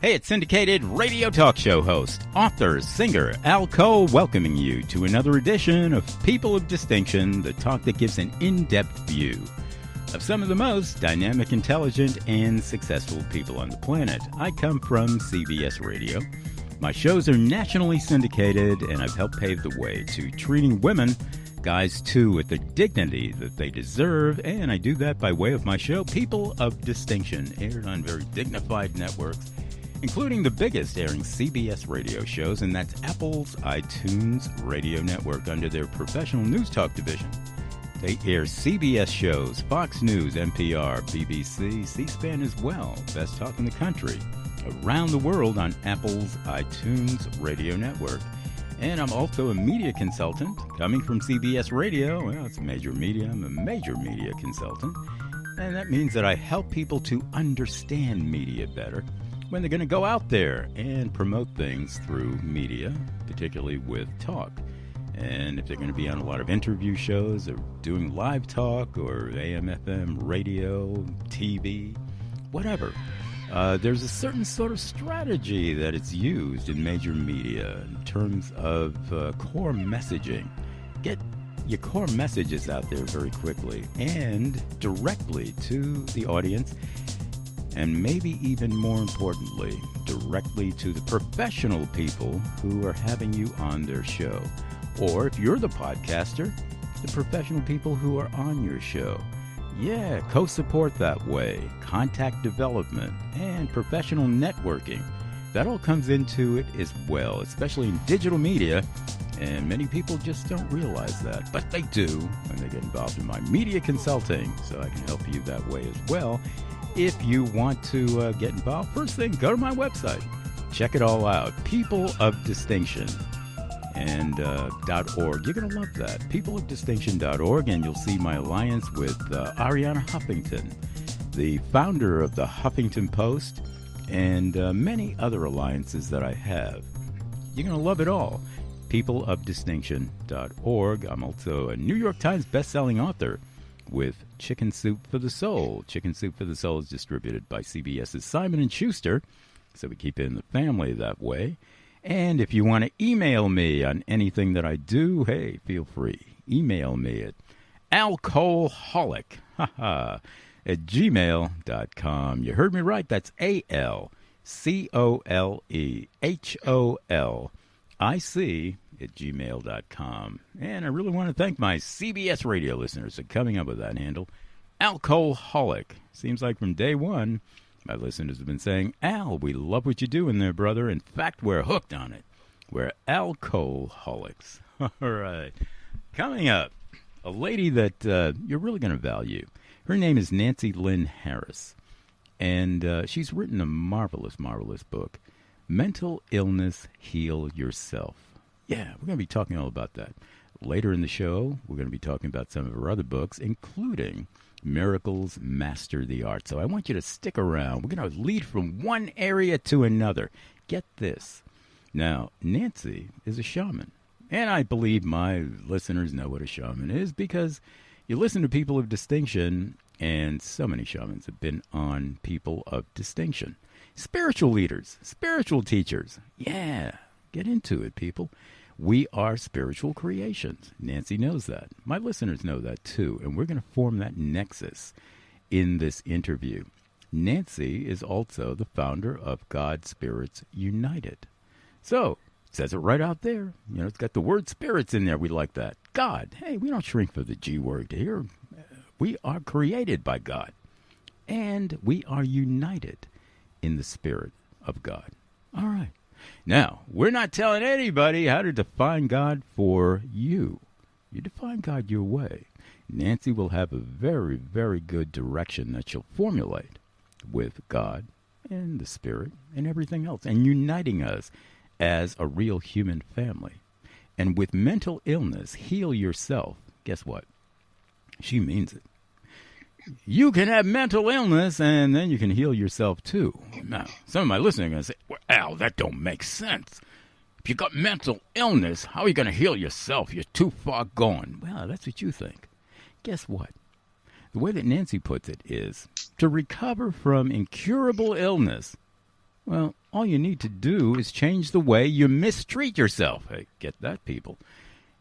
Hey, it's syndicated radio talk show host, author, singer, Al Cole, welcoming you to another edition of People of Distinction, the talk that gives an in-depth view of some of the most dynamic, intelligent, and successful people on the planet. I come from CBS Radio. My shows are nationally syndicated, and I've helped pave the way to treating women, guys too, with the dignity that they deserve, and I do that by way of my show, People of Distinction, aired on very dignified networks, including the biggest airing CBS radio shows, and that's Apple's iTunes radio network under their professional news talk division. They air CBS shows, Fox News, NPR, BBC, C-SPAN as well, best talk in the country, around the world on Apple's iTunes radio network. And I'm also a media consultant, coming from CBS Radio. Well, it's major media. I'm a major media consultant. And that means that I help people to understand media better when they're going to go out there and promote things through media, particularly with talk. And if they're going to be on a lot of interview shows or doing live talk or AM, FM, radio, TV, whatever, there's a certain sort of strategy that it's used in major media in terms of core messaging. Get your core messages out there very quickly and directly to the audience, and maybe even more importantly, directly to the professional people who are having you on their show. Or if you're the podcaster, the professional people who are on your show. Yeah, co-support that way, contact development, and professional networking. That all comes into it as well, especially in digital media, and many people just don't realize that. But they do when they get involved in my media consulting, so I can help you that way as well. If you want to get involved, first thing, go to my website. Check it all out, People of Distinction. And .org. You're going to love that. Peopleofdistinction.org, and you'll see my alliance with Arianna Huffington, the founder of the Huffington Post, and many other alliances that I have. You're going to love it all. Peopleofdistinction.org. I'm also a New York Times bestselling author with Chicken Soup for the Soul. Chicken Soup for the Soul is distributed by CBS's Simon & Schuster, so we keep it in the family that way. And if you want to email me on anything that I do, hey, feel free. Email me at alcoholic at gmail.com. You heard me right. That's ALCOLEHOLIC at gmail.com. And I really want to thank my CBS radio listeners for coming up with that handle. Alcoholic. Seems like from day one, my listeners have been saying, Al, we love what you do in there, brother. In fact, we're hooked on it. We're alcoholics. All right. Coming up, a lady that you're really going to value. Her name is Lynne Harris. And she's written a marvelous, marvelous book, Mental Illness, Heal Yourself. Yeah, we're going to be talking all about that. Later in the show, we're going to be talking about some of her other books, including Miracles Master the Art. So I want you to stick around. We're going to lead from one area to another. Get this. Now, Nancy is a shaman. And I believe my listeners know what a shaman is because you listen to People of Distinction, and so many shamans have been on People of Distinction. Spiritual leaders, spiritual teachers. Yeah, get into it, people. We are spiritual creations. Nancy knows that. My listeners know that too, and we're going to form that nexus in this interview. Nancy is also the founder of GodSpirits United. So, it says it right out there. You know, it's got the word spirits in there. We like that. God. Hey, we don't shrink for the G word here. We are created by God, and we are united in the spirit of God. All right. Now, we're not telling anybody how to define God for you. You define God your way. Nancy will have a very, very good direction that she'll formulate with God and the Spirit and everything else, and uniting us as a real human family. And with mental illness, heal yourself. Guess what? She means it. You can have mental illness, and then you can heal yourself, too. Now, some of my listeners are going to say, well, Al, that don't make sense. If you got mental illness, how are you going to heal yourself? You're too far gone. Well, that's what you think. Guess what? The way that Nancy puts it is, to recover from incurable illness, Well, all you need to do is change the way you mistreat yourself. Hey, get that, people.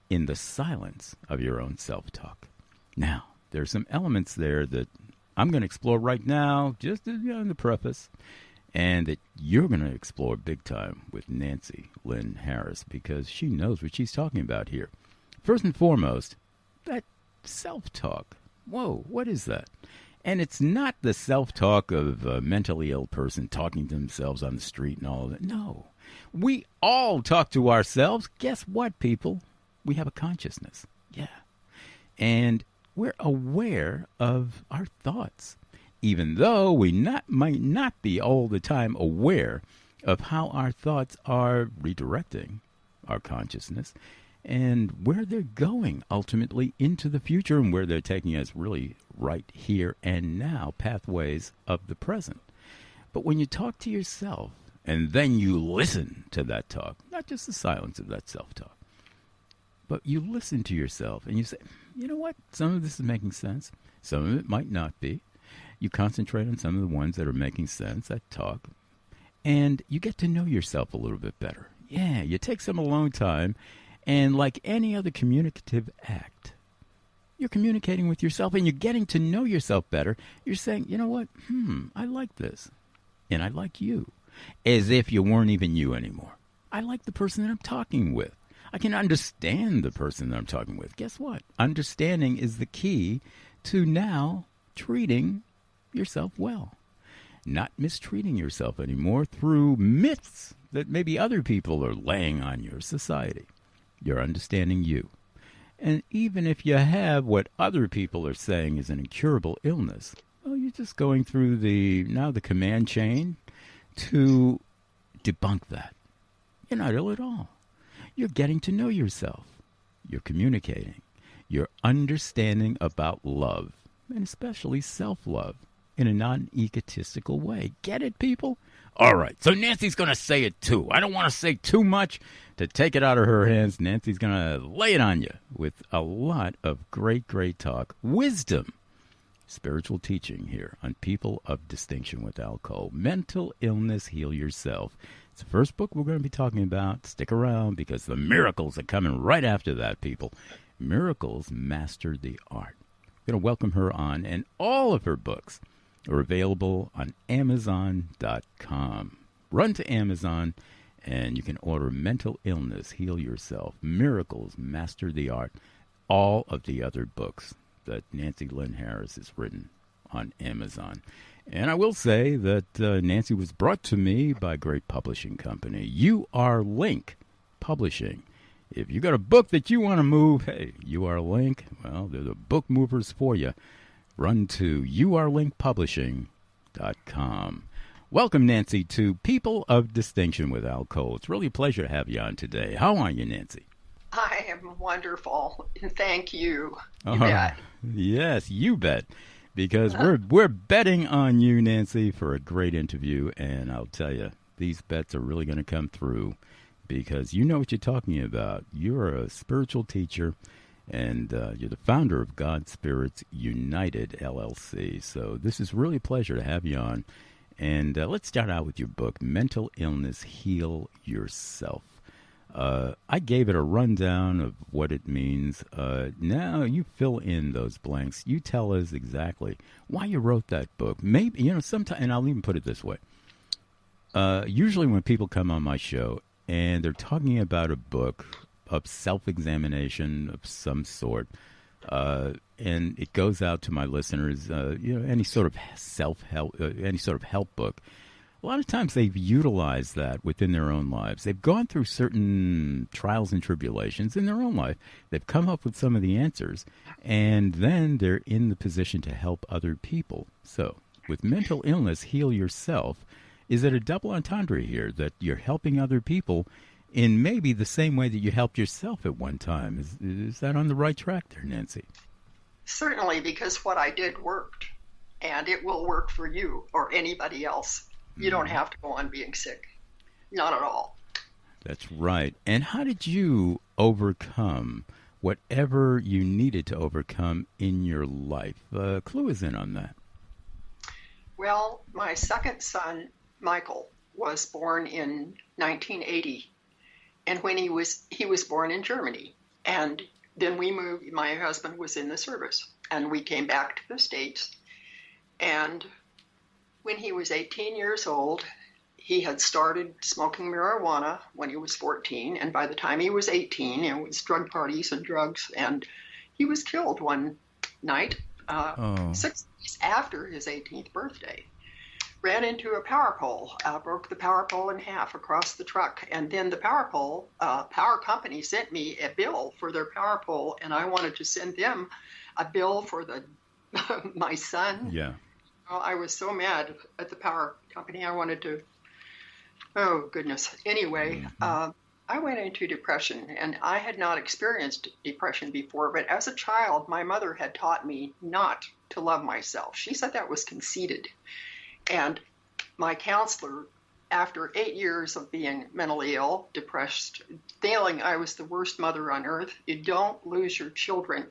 In the silence of your own self-talk. Now, there's some elements there that I'm going to explore right now, just in the preface, and that you're going to explore big time with Nancy Lynne Harris, because she knows what she's talking about here. First and foremost, that self-talk. Whoa, what is that? And it's not the self-talk of a mentally ill person talking to themselves on the street and all of that. No. We all talk to ourselves. Guess what, people? We have a consciousness. Yeah. And we're aware of our thoughts, even though we might not be all the time aware of how our thoughts are redirecting our consciousness and where they're going ultimately into the future and where they're taking us really right here and now, pathways of the present. But when you talk to yourself and then you listen to that talk, not just the silence of that self-talk, but you listen to yourself and you say, you know what, some of this is making sense, some of it might not be. You concentrate on some of the ones that are making sense, that talk, and you get to know yourself a little bit better. Yeah, you take some alone time, and like any other communicative act, you're communicating with yourself and you're getting to know yourself better. You're saying, you know what, I like this, and I like you, as if you weren't even you anymore. I like the person that I'm talking with. I can understand the person that I'm talking with. Guess what? Understanding is the key to now treating yourself well. Not mistreating yourself anymore through myths that maybe other people are laying on your society. You're understanding you. And even if you have what other people are saying is an incurable illness, well, you're just going through the command chain to debunk that. You're not ill at all. You're getting to know yourself. You're communicating. You're understanding about love, and especially self-love, in a non-egotistical way. Get it, people? All right, so Nancy's going to say it too. I don't want to say too much to take it out of her hands. Nancy's going to lay it on you with a lot of great, great talk. Wisdom. Spiritual teaching here on People of Distinction with Al Cole. Mental Illness, Heal Yourself. It's the first book we're going to be talking about. Stick around because the miracles are coming right after that, people. Miracles Master the Art. I'm going to welcome her on, and all of her books are available on Amazon.com. Run to Amazon, and you can order Mental Illness, Heal Yourself, Miracles, Master the Art, all of the other books that Nancy Lynne Harris has written on Amazon. And I will say that Nancy was brought to me by a great publishing company, Link Publishing. If you got a book that you want to move, hey, Link, well, they're the book movers for you. Run to urlinkpublishing.com. Welcome, Nancy, to People of Distinction with Al Cole. It's really a pleasure to have you on today. How are you, Nancy? I am wonderful, and thank you. You bet. Yes, you bet. Because we're betting on you, Nancy, for a great interview, and I'll tell you, these bets are really going to come through because you know what you're talking about. You're a spiritual teacher, and you're the founder of GodSpirits United, LLC. So this is really a pleasure to have you on. And let's start out with your book, Mental Illness, Heal Yourself. I gave it a rundown of what it means. Now you fill in those blanks. You tell us exactly why you wrote that book. Maybe, sometimes, and I'll even put it this way. Usually when people come on my show and they're talking about a book of self-examination of some sort, and it goes out to my listeners, any sort of self-help, any sort of help book. A lot of times they've utilized that within their own lives. They've gone through certain trials and tribulations in their own life. They've come up with some of the answers, and then they're in the position to help other people. So with Mental Illness, Heal Yourself, is it a double entendre here that you're helping other people in maybe the same way that you helped yourself at one time? Is that on the right track there, Nancy? Certainly, because what I did worked, and it will work for you or anybody else. You don't have to go on being sick. Not at all. That's right. And how did you overcome whatever you needed to overcome in your life? Clue us in on that. Well, my second son, Michael, was born in 1980. And when he was born in Germany. And then we moved, my husband was in the service, and we came back to the States. And when he was 18 years old, he had started smoking marijuana when he was 14. And by the time he was 18, it was drug parties and drugs. And he was killed one night, 6 days after his 18th birthday. Ran into a power pole, broke the power pole in half across the truck. And then the power company sent me a bill for their power pole, and I wanted to send them a bill for my son. Yeah. I was so mad at the power company. I wanted to, oh goodness. Anyway, I went into depression, and I had not experienced depression before, but as a child, my mother had taught me not to love myself. She said that was conceited. And my counselor, after 8 years of being mentally ill, depressed, feeling I was the worst mother on earth, you don't lose your children.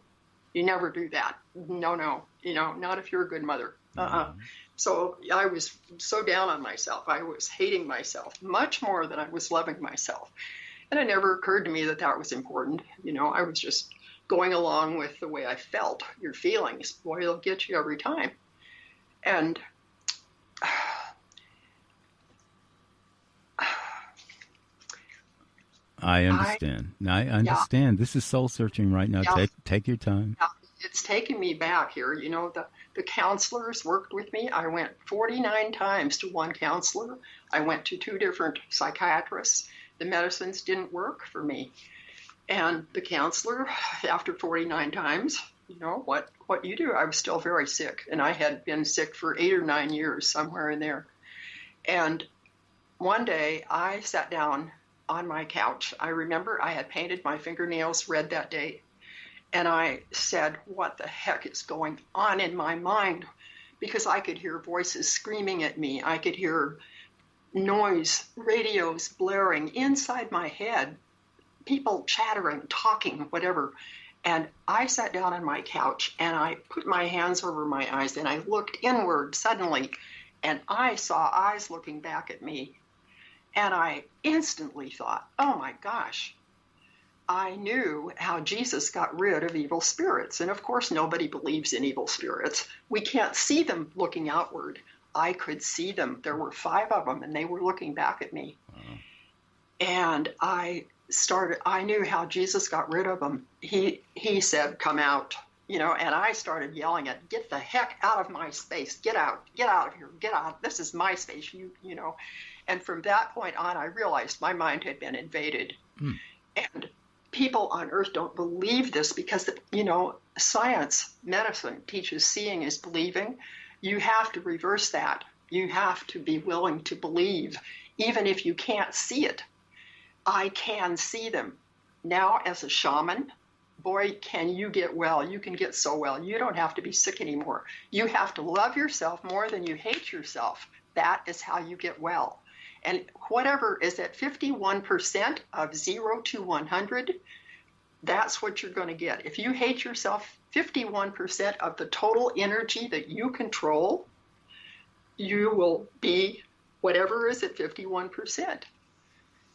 You never do that. No, not if you're a good mother. So I was so down on myself. I was hating myself much more than I was loving myself. And it never occurred to me that that was important. I was just going along with the way I felt. Your feelings, boy, they'll get you every time. And I understand. I understand. Yeah. This is soul searching right now. Yeah. Take your time. Yeah. It's taking me back here. The counselors worked with me. I went 49 times to one counselor. I went to 2 different psychiatrists. The medicines didn't work for me. And the counselor, after 49 times, what you do? I was still very sick, and I had been sick for 8 or 9 years, somewhere in there. And one day I sat down on my couch. I remember I had painted my fingernails red that day, and I said, what the heck is going on in my mind? Because I could hear voices screaming at me. I could hear noise, radios blaring inside my head, people chattering, talking, whatever. And I sat down on my couch, and I put my hands over my eyes, and I looked inward suddenly, and I saw eyes looking back at me. And I instantly thought, oh my gosh, I knew how Jesus got rid of evil spirits. And of course, nobody believes in evil spirits. We can't see them looking outward. I could see them. There were 5 of them, and they were looking back at me. Wow. And I knew how Jesus got rid of them. He said, come out, and I started yelling at, get the heck out of my space. Get out of here. Get out. This is my space. You know. And from that point on, I realized my mind had been invaded. And people on earth don't believe this because, science, medicine teaches seeing is believing. You have to reverse that. You have to be willing to believe, even if you can't see it. I can see them. Now, as a shaman, boy, can you get well. You can get so well. You don't have to be sick anymore. You have to love yourself more than you hate yourself. That is how you get well. And whatever is at 51% of 0 to 100, that's what you're going to get. If you hate yourself, 51% of the total energy that you control, you will be whatever is at 51%.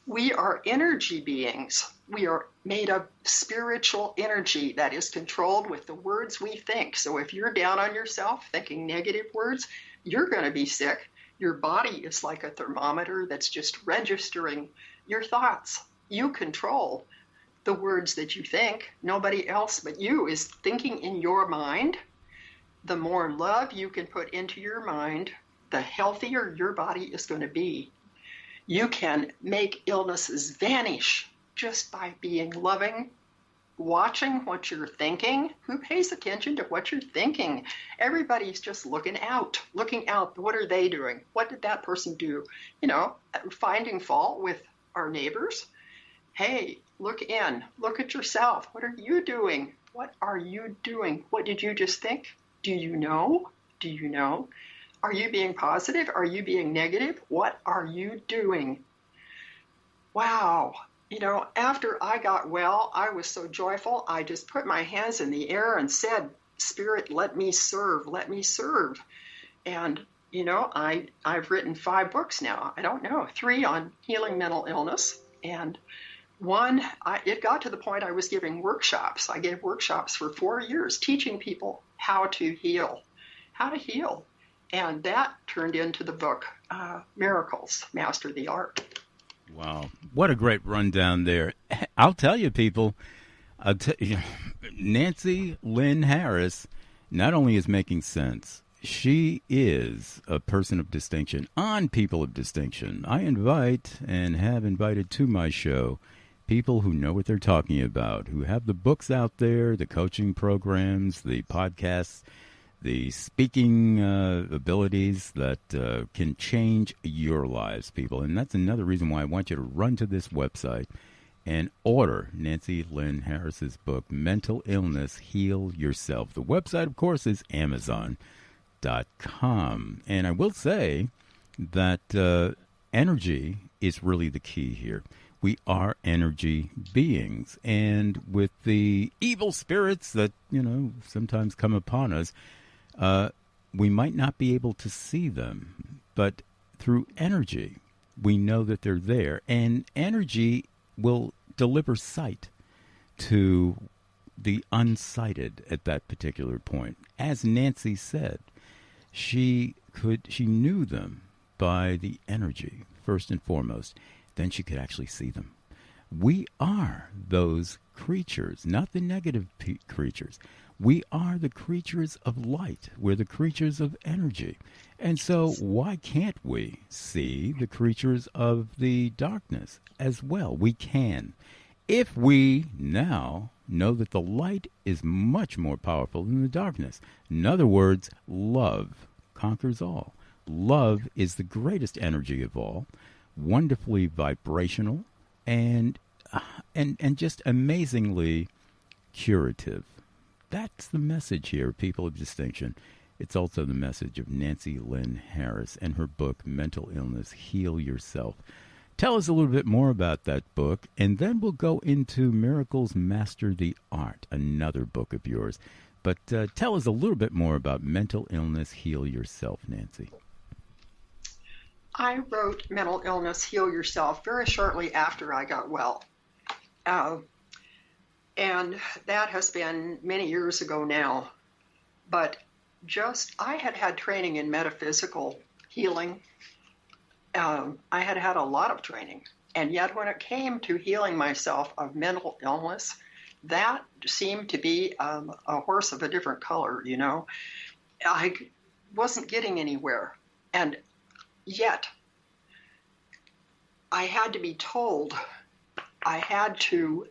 We are energy beings. We are made of spiritual energy that is controlled with the words we think. So if you're down on yourself thinking negative words, you're going to be sick. Your body is like a thermometer that's just registering your thoughts. You control the words that you think. Nobody else but you is thinking in your mind. The more love you can put into your mind, the healthier your body is going to be. You can make illnesses vanish just by being loving, watching what you're thinking. Who pays attention to what you're thinking? Everybody's just looking out. What are they doing? What did that person do? Finding fault with our neighbors. Hey, look in. Look at yourself. What are you doing? What are you doing? What did you just think? Do you know? Do you know? Are you being positive? Are you being negative? What are you doing? Wow. After I got well, I was so joyful. I just put my hands in the air and said, Spirit, let me serve. Let me serve. And I've written 5 books now. I don't know, 3 on healing mental illness, and one, it got to the point I was giving workshops. I gave workshops for 4 years teaching people how to heal. And that turned into the book, Miracles, Master the Art. Wow. What a great rundown there. I'll tell you, people, Nancy Lynne Harris not only is making sense, she is a person of distinction on People of Distinction. I invite and have invited to my show people who know what they're talking about, who have the books out there, the coaching programs, the podcasts, the speaking abilities that can change your lives, people. And that's another reason why I want you to run to this website and order Nancy Lynne Harris's book, Mental Illness, Heal Yourself. The website, of course, is Amazon.com. And I will say that energy is really the key here. We are energy beings. And with the evil spirits that, sometimes come upon us, we might not be able to see them. But through energy, we know that they're there. And energy will deliver sight to the unsighted at that particular point. As Nancy said, she knew them by the energy, first and foremost. Then she could actually see them. We are those creatures, not the negative creatures. We are the creatures of light. We're the creatures of energy. And so why can't we see the creatures of the darkness as well? We can. If we now know that the light is much more powerful than the darkness. In other words, love conquers all. Love is the greatest energy of all, wonderfully vibrational, and just amazingly curative. That's the message here, People of Distinction. It's also the message of Nancy Lynne Harris and her book, Mental Illness, Heal Yourself. Tell us a little bit more about that book, and then we'll go into Miracles, Master the Art, another book of yours. But tell us a little bit more about Mental Illness, Heal Yourself, Nancy. I wrote Mental Illness, Heal Yourself very shortly after I got well. And that has been many years ago now. But I had training in metaphysical healing. I had a lot of training. And yet when it came to healing myself of mental illness, that seemed to be a horse of a different color, I wasn't getting anywhere. And yet I had to be told, I had to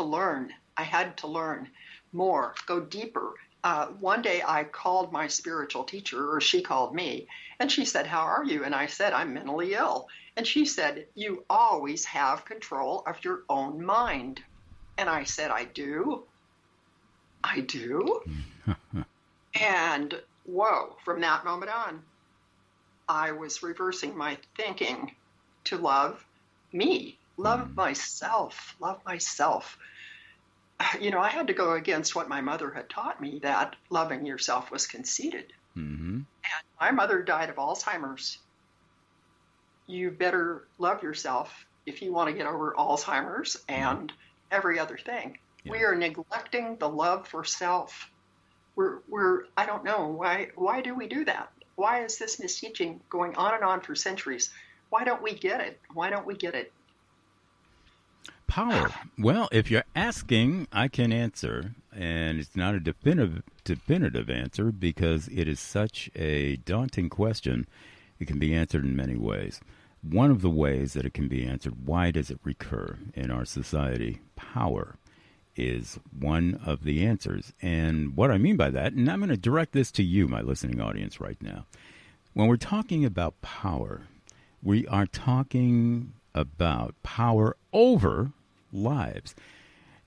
learn more, go deeper. One day I called my spiritual teacher, or she called me, and she said, "How are you?" And I said, "I'm mentally ill." And she said, "You always have control of your own mind." And I said, "I do? I do?" And whoa, from that moment on, I was reversing my thinking to love me, love myself. I had to go against what my mother had taught me, that loving yourself was conceited. Mm-hmm. And my mother died of Alzheimer's. You better love yourself if you want to get over Alzheimer's and every other thing. Yeah. We are neglecting the love for self. I don't know, why do we do that? Why is this misteaching going on and on for centuries? Why don't we get it? Power. Well, if you're asking, I can answer, and it's not a definitive answer because it is such a daunting question. It can be answered in many ways. One of the ways that it can be answered, why does it recur in our society? Power is one of the answers. And what I mean by that, and I'm going to direct this to you, my listening audience, right now. When we're talking about power, we are talking about power over lives.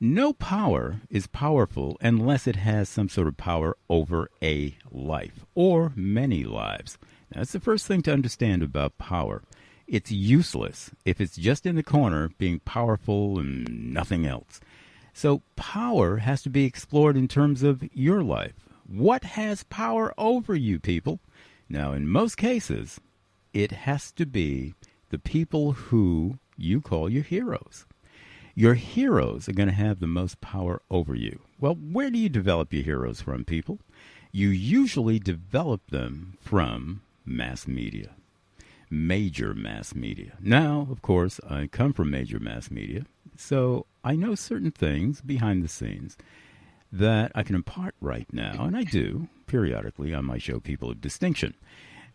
No power is powerful unless it has some sort of power over a life or many lives. Now, that's the first thing to understand about power. It's useless if it's just in the corner being powerful and nothing else. So power has to be explored in terms of your life. What has power over you, people? Now, in most cases, it has to be the people who you call your heroes. Your heroes are going to have the most power over you. Well, where do you develop your heroes from, people? You usually develop them from mass media, major mass media. Now, of course, I come from major mass media, so I know certain things behind the scenes that I can impart right now, and I do periodically on my show, People of Distinction.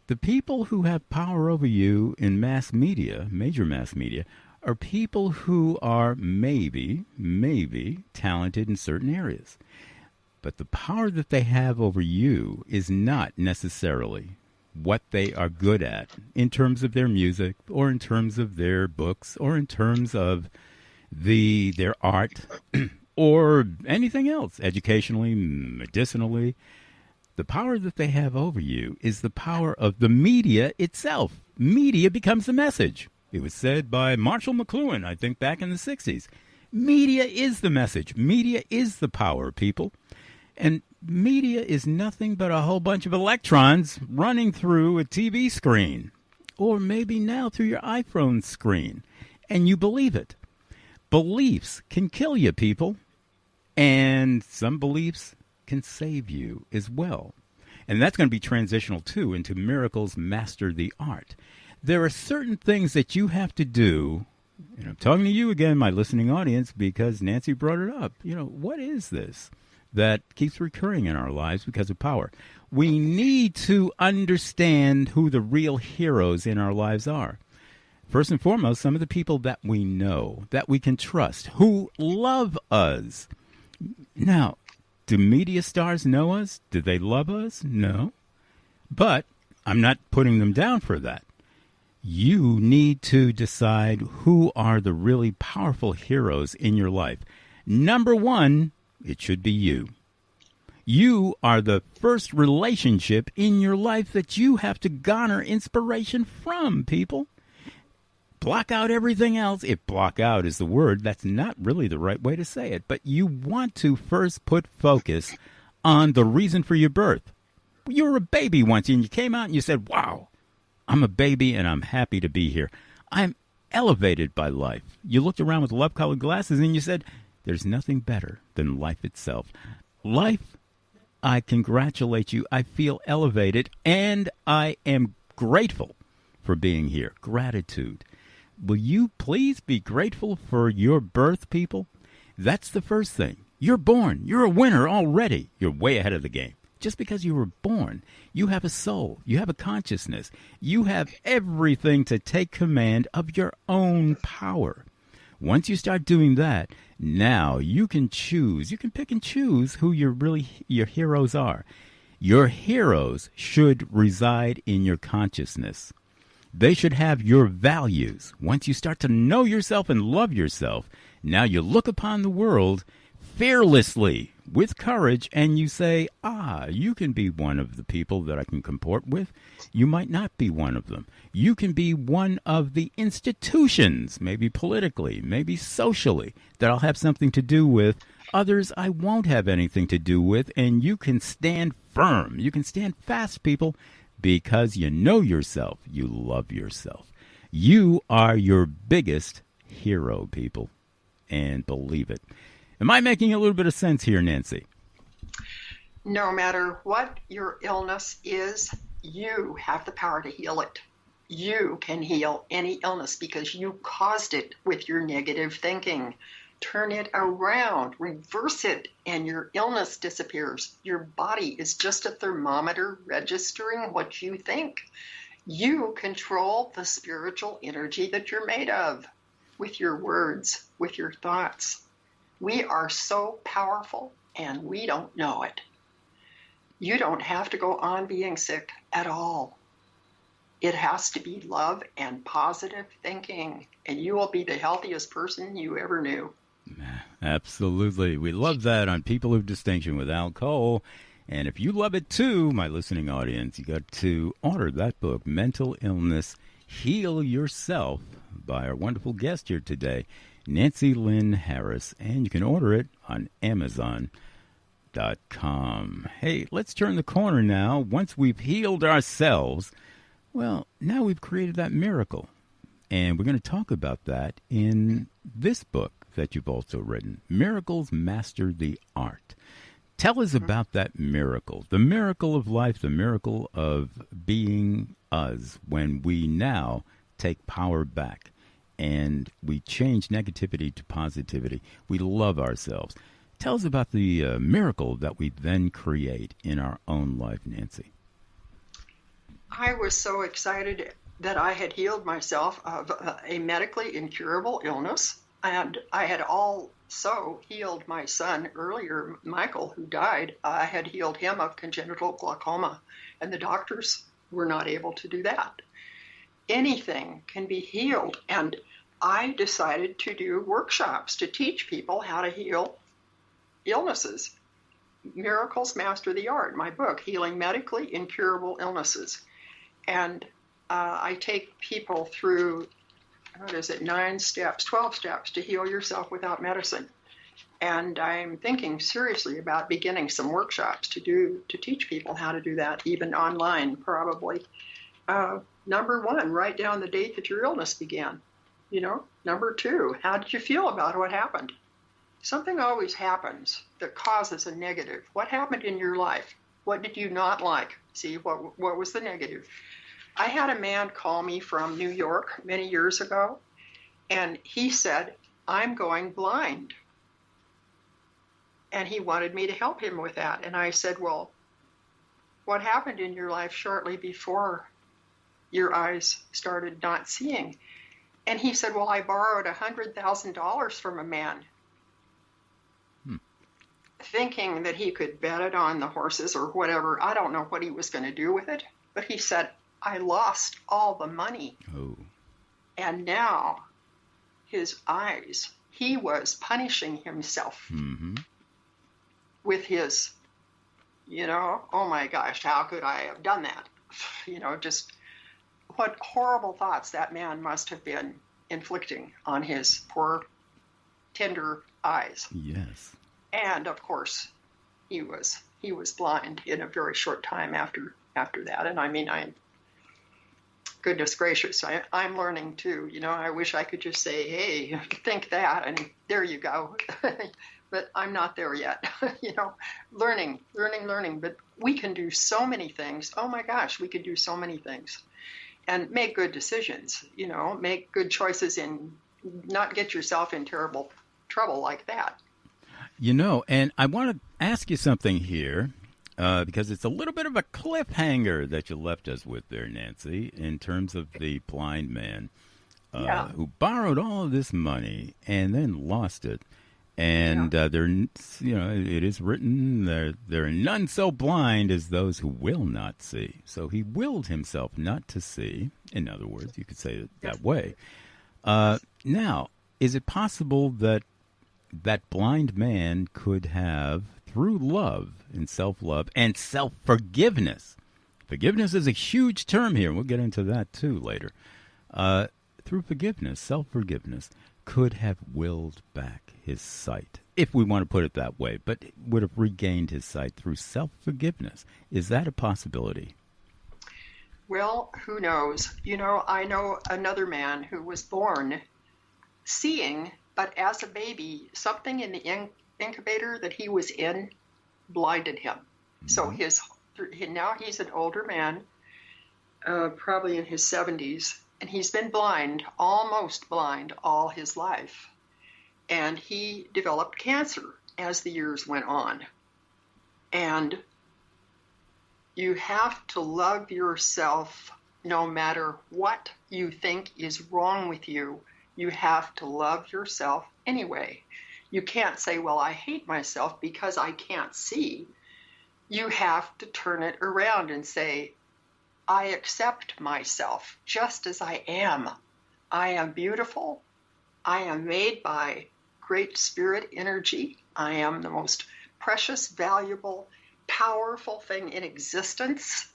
The people who have power over you in mass media, major mass media, are people who are maybe talented in certain areas. But the power that they have over you is not necessarily what they are good at in terms of their music or in terms of their books or in terms of their art or anything else, educationally, medicinally. The power that they have over you is the power of the media itself. Media becomes the message. It was said by Marshall McLuhan, I think, back in the 60s. Media is the message. Media is the power, people. And media is nothing but a whole bunch of electrons running through a TV screen, or maybe now through your iPhone screen, and you believe it. Beliefs can kill you, people, and some beliefs can save you as well. And that's going to be transitional, too, into Miracles Master the Art. There are certain things that you have to do, and I'm talking to you again, my listening audience, because Nancy brought it up. What is this that keeps recurring in our lives because of power? We need to understand who the real heroes in our lives are. First and foremost, some of the people that we know, that we can trust, who love us. Now, do media stars know us? Do they love us? No. But I'm not putting them down for that. You need to decide who are the really powerful heroes in your life. Number one, it should be you. You are the first relationship in your life that you have to garner inspiration from, people. Block out everything else. If block out is the word, that's not really the right way to say it. But you want to first put focus on the reason for your birth. You were a baby once and you came out and you said, wow, I'm a baby and I'm happy to be here. I'm elevated by life. You looked around with love-colored glasses and you said, there's nothing better than life itself. Life, I congratulate you. I feel elevated and I am grateful for being here. Gratitude. Will you please be grateful for your birth, people? That's the first thing. You're born. You're a winner already. You're way ahead of the game. Just because you were born, you have a soul, you have a consciousness, you have everything to take command of your own power. Once you start doing that, now you can choose, you can pick and choose who your heroes are. Your heroes should reside in your consciousness. They should have your values. Once you start to know yourself and love yourself, now you look upon the world fearlessly, with courage, and you say, you can be one of the people that I can comport with. You might not be one of them. You can be one of the institutions, maybe politically, maybe socially, that I'll have something to do with. Others I won't have anything to do with, and you can stand firm. You can stand fast, people, because you know yourself. You love yourself. You are your biggest hero, people, and believe it. Am I making a little bit of sense here, Nancy? No matter what your illness is, you have the power to heal it. You can heal any illness because you caused it with your negative thinking. Turn it around, reverse it, and your illness disappears. Your body is just a thermometer registering what you think. You control the spiritual energy that you're made of with your words, with your thoughts. We are so powerful, and we don't know it. You don't have to go on being sick at all. It has to be love and positive thinking, and you will be the healthiest person you ever knew. Absolutely. We love that on People of Distinction with Al Cole. And if you love it too, my listening audience, you got to order that book, Mental Illness, Heal Yourself, by our wonderful guest here today, Nancy Lynne Harris, and you can order it on Amazon. GodSpirits.com. Hey, let's turn the corner now. Once we've healed ourselves, well, now we've created that miracle. And we're going to talk about that in this book that you've also written, Miracles Master the Art. Tell us about that miracle, the miracle of life, the miracle of being us when we now take power back and we change negativity to positivity. We love ourselves. Tell us about the miracle that we then create in our own life, Nancy. I was so excited that I had healed myself of a medically incurable illness, and I had also healed my son earlier, Michael, who died. I had healed him of congenital glaucoma, and the doctors were not able to do that. Anything can be healed, and I decided to do workshops to teach people how to heal illnesses. Miracles Master the Art, my book, Healing Medically Incurable Illnesses. And I take people through, 9 steps, 12 steps to heal yourself without medicine. And I'm thinking seriously about beginning some workshops to teach people how to do that, even online, probably. Number 1, write down the date that your illness began. Number 2, how did you feel about what happened? Something always happens that causes a negative. What happened in your life? What did you not like? See, what was the negative? I had a man call me from New York many years ago, and he said, I'm going blind. And he wanted me to help him with that. And I said, well, what happened in your life shortly before your eyes started not seeing? And he said, well, I borrowed $100,000 from a man, thinking that he could bet it on the horses or whatever. I don't know what he was going to do with it, but he said, I lost all the money. Oh. And now his eyes, he was punishing himself with his, oh my gosh, how could I have done that? Just what horrible thoughts that man must have been inflicting on his poor, tender eyes. Yes. And of course, he was blind in a very short time after that. And goodness gracious, I'm learning too. I wish I could just say, hey, think that, and there you go. But I'm not there yet. Learning. But we can do so many things. Oh my gosh, we could do so many things. And make good decisions, make good choices and not get yourself in terrible trouble like that. And I want to ask you something here, because it's a little bit of a cliffhanger that you left us with there, Nancy, in terms of the blind man who borrowed all of this money and then lost it. And it is written, there are none so blind as those who will not see. So he willed himself not to see. In other words, you could say it that way. Now, is it possible that that blind man could have, through love and self-love and self-forgiveness, forgiveness is a huge term here, and we'll get into that too later, through forgiveness, self-forgiveness, could have willed back his sight, if we want to put it that way, but would have regained his sight through self-forgiveness. Is that a possibility? Well, who knows? I know another man who was born seeing, but as a baby, something in the incubator that he was in blinded him. So now he's an older man, probably in his 70s, and he's been blind, almost blind, all his life. And he developed cancer as the years went on. And you have to love yourself no matter what you think is wrong with you. You have to love yourself anyway. You can't say, well, I hate myself because I can't see. You have to turn it around and say, I accept myself just as I am. I am beautiful. I am made by great spirit energy. I am the most precious, valuable, powerful thing in existence.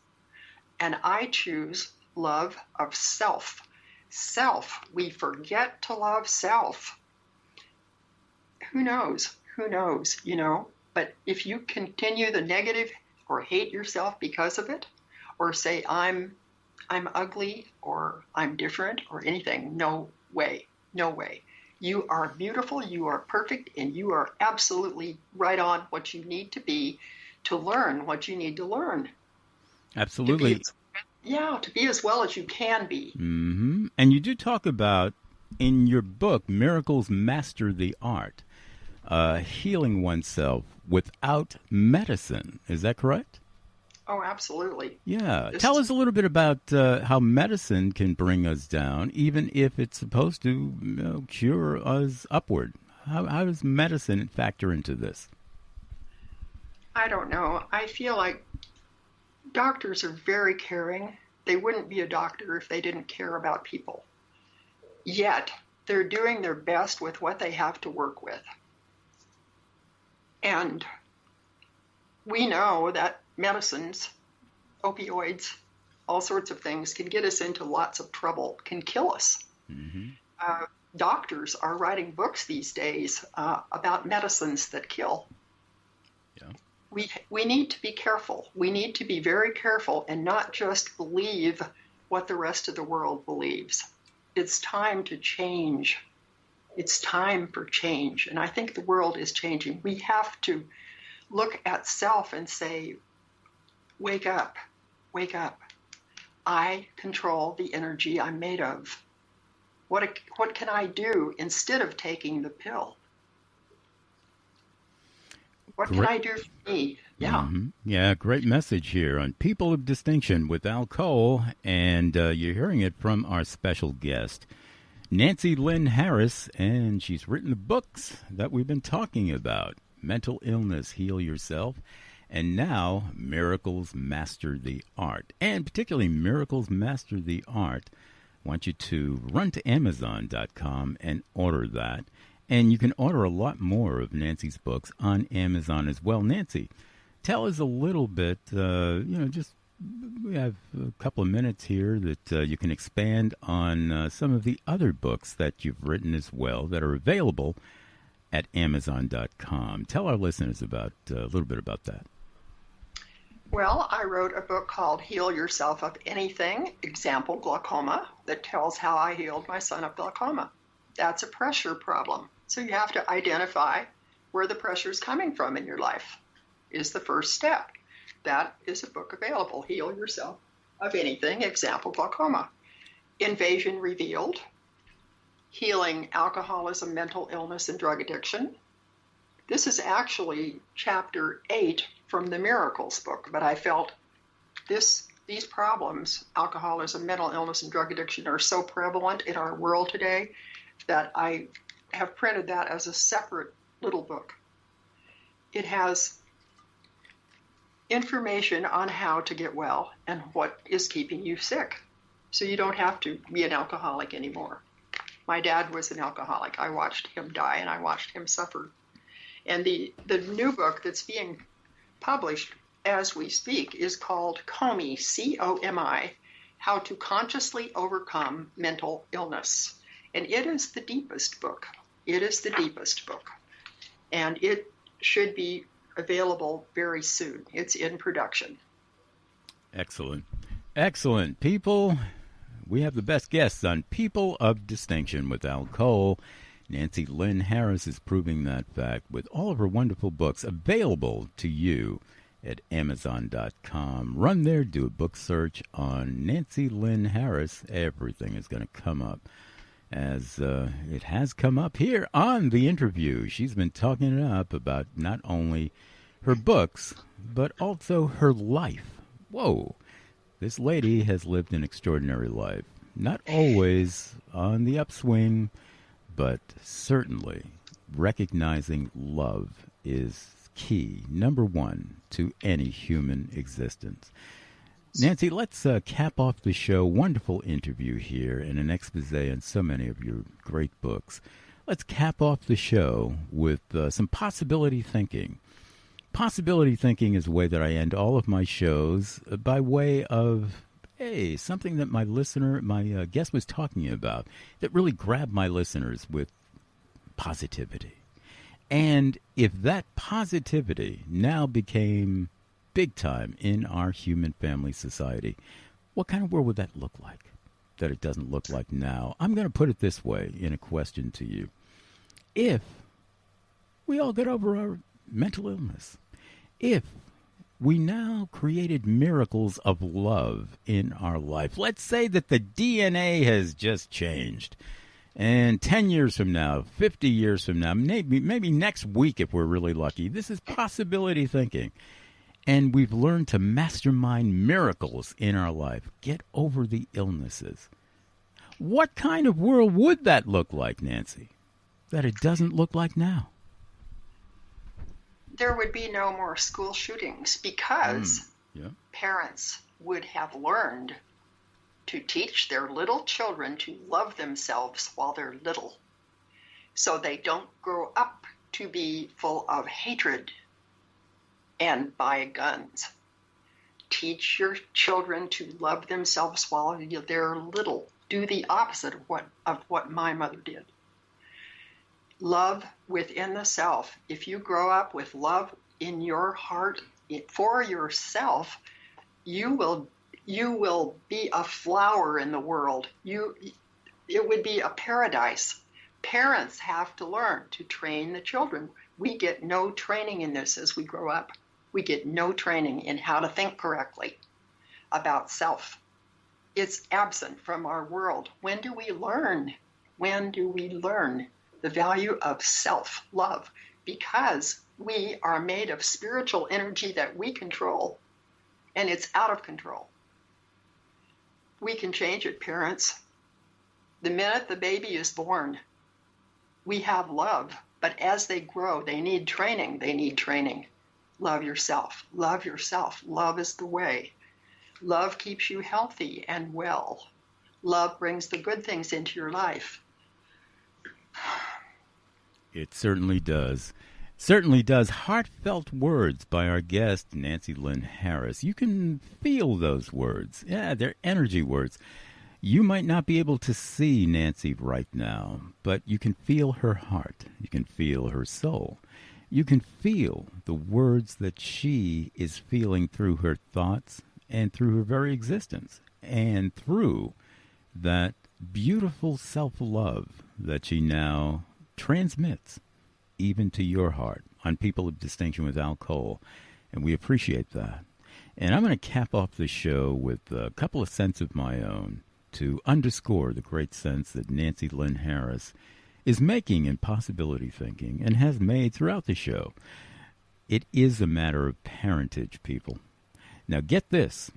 And I choose love of self. Self. We forget to love self. Who knows? But if you continue the negative or hate yourself because of it, or say I'm ugly or I'm different or anything, no way, no way. You are beautiful, you are perfect, and you are absolutely right on what you need to be to learn what you need to learn. Absolutely. To be as well as you can be. Mm-hmm. And you do talk about, in your book, Miracles Master the Art, healing oneself without medicine. Is that correct? Oh, absolutely. Yeah. Tell us a little bit about how medicine can bring us down, even if it's supposed to cure us upward. How does medicine factor into this? I don't know. I feel like doctors are very caring. They wouldn't be a doctor if they didn't care about people. Yet, they're doing their best with what they have to work with. And we know that medicines, opioids, all sorts of things can get us into lots of trouble, can kill us. Mm-hmm. Doctors are writing books these days about medicines that kill. Yeah. We need to be careful. We need to be very careful and not just believe what the rest of the world believes. It's time to change. It's time for change. And I think the world is changing. We have to look at self and say, wake up, wake up. I control the energy I'm made of. What can I do instead of taking the pill? What can I do for me? Yeah. Mm-hmm. Yeah, great message here on People of Distinction with Al Cole, and you're hearing it from our special guest, Nancy Lynne Harris, and she's written the books that we've been talking about, Mental Illness, Heal Yourself, and now Miracles Master the Art, and particularly Miracles Master the Art. I want you to run to Amazon.com and order that. And you can order a lot more of Nancy's books on Amazon as well. Nancy, tell us a little bit, just we have a couple of minutes here that you can expand on some of the other books that you've written as well that are available at Amazon.com. Tell our listeners about a little bit about that. Well, I wrote a book called Heal Yourself of Anything, Example Glaucoma, that tells how I healed my son of glaucoma. That's a pressure problem. So you have to identify where the pressure is coming from in your life is the first step. That is a book available, Heal Yourself of Anything, Example Glaucoma. Invasion Revealed, Healing Alcoholism, Mental Illness, and Drug Addiction. This is actually chapter 8 from the Miracles book, but I felt these problems, alcoholism, mental illness, and drug addiction, are so prevalent in our world today that I have printed that as a separate little book. It has information on how to get well and what is keeping you sick, so you don't have to be an alcoholic anymore. My dad was an alcoholic. I watched him die and I watched him suffer. And the new book that's being published as we speak is called COMI, C-O-M-I, How to Consciously Overcome Mental Illness. And it is the deepest book. It is the deepest book. And it should be available very soon. It's in production. Excellent. Excellent. People, we have the best guests on People of Distinction with Al Cole. Nancy Lynne Harris is proving that fact with all of her wonderful books available to you at Amazon.com. Run there, do a book search on Nancy Lynne Harris. Everything is going to come up, as it has come up here on the interview. She's been talking it up about not only her books, but also her life. Whoa, this lady has lived an extraordinary life. Not always on the upswing, but certainly recognizing love is key, number one, to any human existence. Nancy, let's cap off the show. Wonderful interview here and an expose on so many of your great books. Let's cap off the show with some possibility thinking. Possibility thinking is the way that I end all of my shows, by way of something that my guest was talking about that really grabbed my listeners with positivity. And if that positivity now became big time in our human family society, what kind of world would that look like that it doesn't look like now? I'm going to put it this way in a question to you. If we all get over our mental illness, if we now created miracles of love in our life, let's say that the DNA has just changed, and 10 years from now, 50 years from now, maybe next week if we're really lucky, this is possibility thinking, and we've learned to mastermind miracles in our life, get over the illnesses. What kind of world would that look like, Nancy, that it doesn't look like now? There would be no more school shootings because parents would have learned to teach their little children to love themselves while they're little, so they don't grow up to be full of hatred and buy guns. Teach your children to love themselves while they're little. Do the opposite of what my mother did. Love within the self. If you grow up with love in your heart for yourself, you will be a flower in the world. It would be a paradise. Parents have to learn to train the children. We get no training in this as we grow up. We get no training in how to think correctly about self. It's absent from our world. When do we learn? When do we learn the value of self-love? Because we are made of spiritual energy that we control, and it's out of control. We can change it, parents. The minute the baby is born, we have love, but as they grow, they need training. They need training. Love yourself. Love yourself. Love is the way. Love keeps you healthy and well. Love brings the good things into your life. It certainly does. Certainly does. Heartfelt words by our guest, Nancy Lynne Harris. You can feel those words. Yeah, they're energy words. You might not be able to see Nancy right now, but you can feel her heart. You can feel her soul. You can feel the words that she is feeling through her thoughts and through her very existence, and through that beautiful self-love that she now transmits even to your heart on People of Distinction with Al Cole, and we appreciate that. And I'm going to cap off the show with a couple of cents of my own to underscore the great sense that Nancy Lynne Harris is making in possibility thinking and has made throughout the show. It is a matter of parentage, people. Now get this.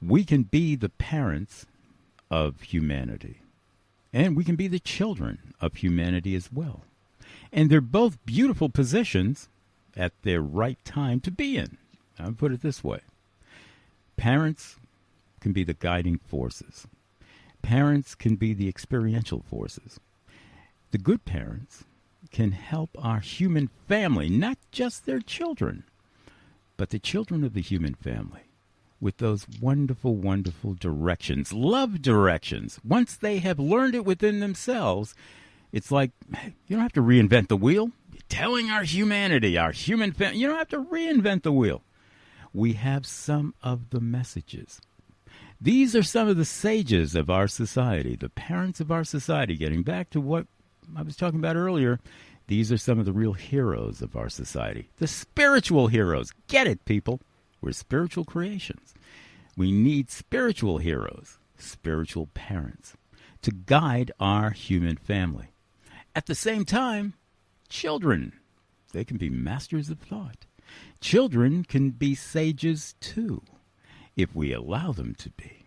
We can be the parents of humanity, and we can be the children of humanity as well. And they're both beautiful positions at their right time to be in. I'll put it this way. Parents can be the guiding forces. Parents can be the experiential forces. The good parents can help our human family, not just their children, but the children of the human family, with those wonderful, wonderful directions, love directions. Once they have learned it within themselves, it's like, you don't have to reinvent the wheel. You're telling our humanity, our human family, you don't have to reinvent the wheel. We have some of the messages. These are some of the sages of our society, the parents of our society. Getting back to what I was talking about earlier, these are some of the real heroes of our society. The spiritual heroes. Get it, people. We're spiritual creations. We need spiritual heroes, spiritual parents, to guide our human family. At the same time, children, they can be masters of thought. Children can be sages too, if we allow them to be.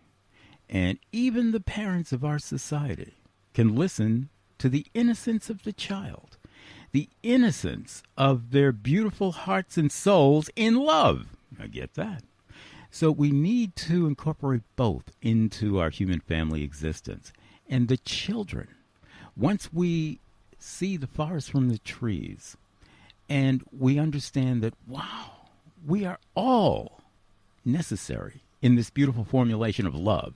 And even the parents of our society can listen to the innocence of the child, the innocence of their beautiful hearts and souls in love. I get that. So we need to incorporate both into our human family existence. And the children, once we see the forest from the trees, and we understand that, wow, we are all necessary in this beautiful formulation of love.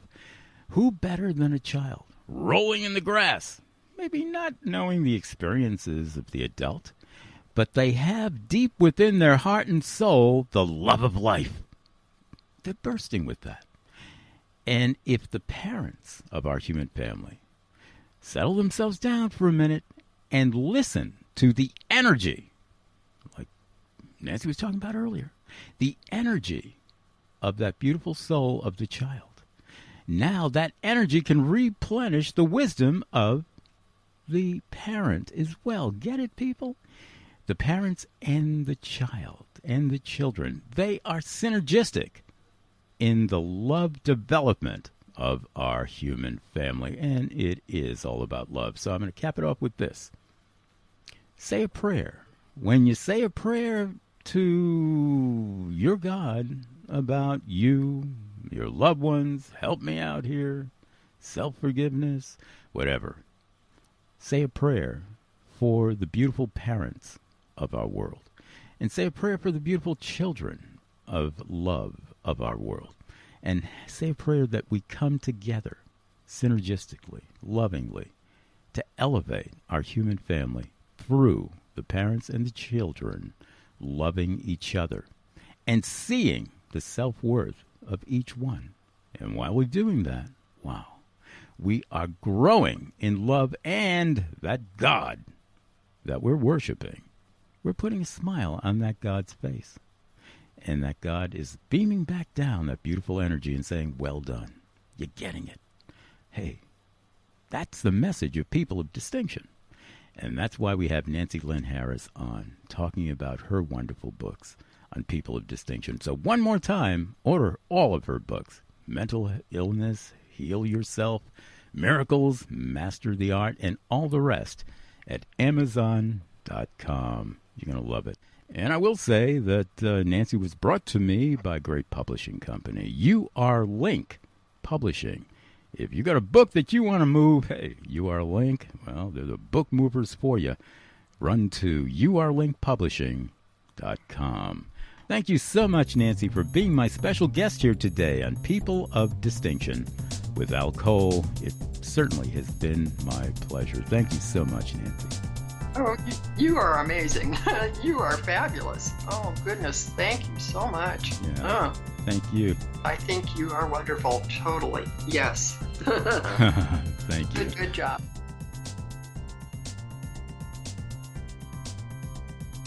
Who better than a child rolling in the grass, maybe not knowing the experiences of the adult, but they have deep within their heart and soul the love of life. They're bursting with that. And if the parents of our human family settle themselves down for a minute and listen to the energy, like Nancy was talking about earlier, the energy of that beautiful soul of the child, now that energy can replenish the wisdom of the parent as well. Get it, people? The parents and the child and the children, they are synergistic in the love development of our human family, and it is all about love. So I'm going to cap it off with this. Say a prayer. When you say a prayer to your God about you, your loved ones, help me out here, self-forgiveness, whatever, say a prayer for the beautiful parents of our world, and say a prayer for the beautiful children of love of our world, and say a prayer that we come together synergistically, lovingly, to elevate our human family through the parents and the children loving each other and seeing the self-worth of each one. And while we're doing that, wow, we are growing in love, and that God that we're worshiping, we're putting a smile on that God's face. And that God is beaming back down that beautiful energy and saying, well done. You're getting it. Hey, that's the message of people of distinction. And that's why we have Nancy Lynne Harris on, talking about her wonderful books on people of distinction. So one more time, order all of her books: Mental Illness, Heal Yourself, Miracles, Master the Art, and all the rest at Amazon.com. You're going to love it. And I will say that Nancy was brought to me by a great publishing company, UR Link Publishing. If you got a book that you want to move, hey, UR Link, well, they're the book movers for you. Run to urlinkpublishing.com. Thank you so much, Nancy, for being my special guest here today on People of Distinction. With Al Cole, it certainly has been my pleasure. Thank you so much, Nancy. Oh, you are amazing. You are fabulous. Oh, goodness. Thank you so much. Yeah, thank you. I think you are wonderful. Totally. Yes. Thank you. Good job.